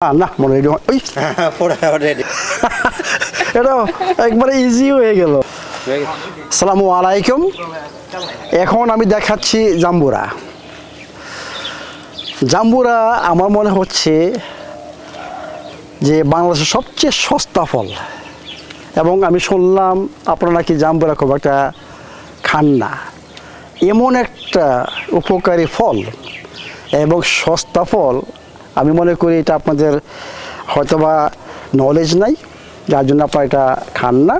না মনে রেডি ওই রেডি এটা একবারে ইজি হয়ে গেল। আসসালামু আলাইকুম। এখন আমি দেখাচ্ছি জাম্বুরা। জাম্বুরা আমার মনে হচ্ছে যে বাংলাদেশের সবচেয়ে সস্তা ফল, এবং আমি শুনলাম আপনারা নাকি জাম্বুরা খুব একটা খান না। এমন একটা উপকারী ফল এবং সস্তা ফল, আমি মনে করি এটা আপনাদের হয়তোবা নলেজ নাই, যার জন্য আপনারা এটা খান না।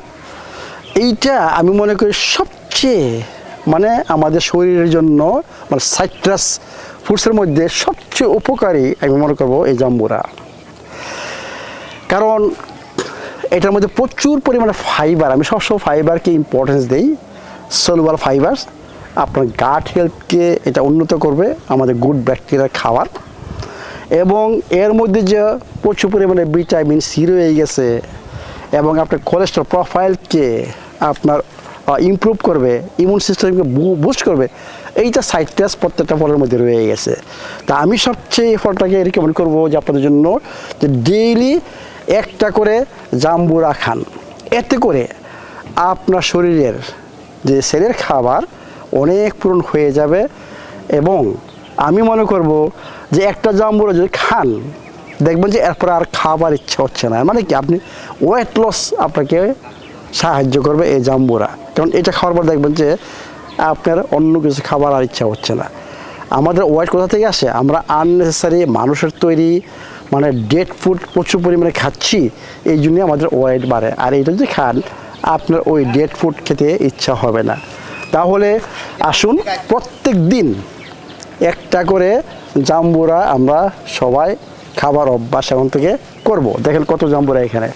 এইটা আমি মনে করি সবচেয়ে আমাদের শরীরের জন্য সাইট্রাস ফ্রুটসের মধ্যে সবচেয়ে উপকারী আমি মনে করবো এই জাম্বুরা। কারণ এটার মধ্যে প্রচুর পরিমাণে ফাইবার, আমি সবসময় ফাইবারকে ইম্পর্টেন্স দিই। সলুবল ফাইবারস আপনার গাট হেলথকে এটা উন্নত করবে, আমাদের গুড ব্যাকটেরিয়া খাওয়ার। এবং এর মধ্যে যে প্রচুর পরিমাণে ভিটামিন সি রয়ে গেছে, এবং আপনার কোলেস্টেরল প্রোফাইলকে আপনার ইমপ্রুভ করবে, ইমিউন সিস্টেমকে বুস্ট করবে। এইটা সাইট্রাস প্রত্যেকটা ফলের মধ্যে রয়ে গেছে। তা আমি সবচেয়ে এই ফলটাকে রিকমেন্ড করবো যে আপনাদের জন্য যে ডেইলি একটা করে জাম্বুরা খান। এতে করে আপনার শরীরের যে সেলের খাবার অনেক পূরণ হয়ে যাবে। এবং আমি মনে করব যে একটা জাম্বুরা যদি খান, দেখবেন যে এরপর আর খাবার ইচ্ছা হচ্ছে না। মানে কি, আপনি ওয়েট লস আপনাকে সাহায্য করবে এই জাম্বুরা। কারণ এটা খাওয়ার পর দেখবেন যে আপনার অন্য কিছু খাবার আর ইচ্ছা হচ্ছে না। আমাদের ওয়েট কোথা থেকে আসে? আমরা আননেসেসারি মানুষের তৈরি ডেড ফুড প্রচুর পরিমাণে খাচ্ছি, এই জন্যই আমাদের ওয়েট বাড়ে। আর এটা যদি খান, আপনার ওই ডেড ফুড খেতে ইচ্ছা হবে না। তাহলে আসুন প্রত্যেক দিন একটা করে জাম্বুরা আমরা সবাই খাবার অভ্যাস এখন থেকে করব। দেখেন কত জাম্বুরা এখানে।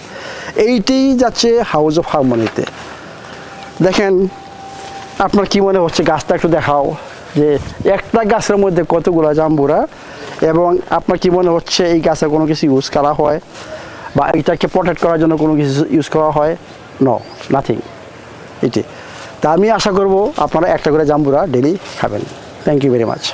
এইটাই যাচ্ছে হাউস অফ হারমোনিতে। দেখেন আপনার কি মনে হচ্ছে? গাছটা একটু দেখাও যে একটা গাছের মধ্যে কতগুলো জাম্বুরা। এবং আপনার কি মনে হচ্ছে এই গাছে কোনো কিছু ইউজ করা হয় বা এটাকে প্রোটেক্ট করার জন্য কোনো কিছু ইউজ করা হয়? No, nothing. এটি তা আমি আশা করব আপনারা একটা করে জাম্বুরা ডেলি খাবেন। Thank you very much.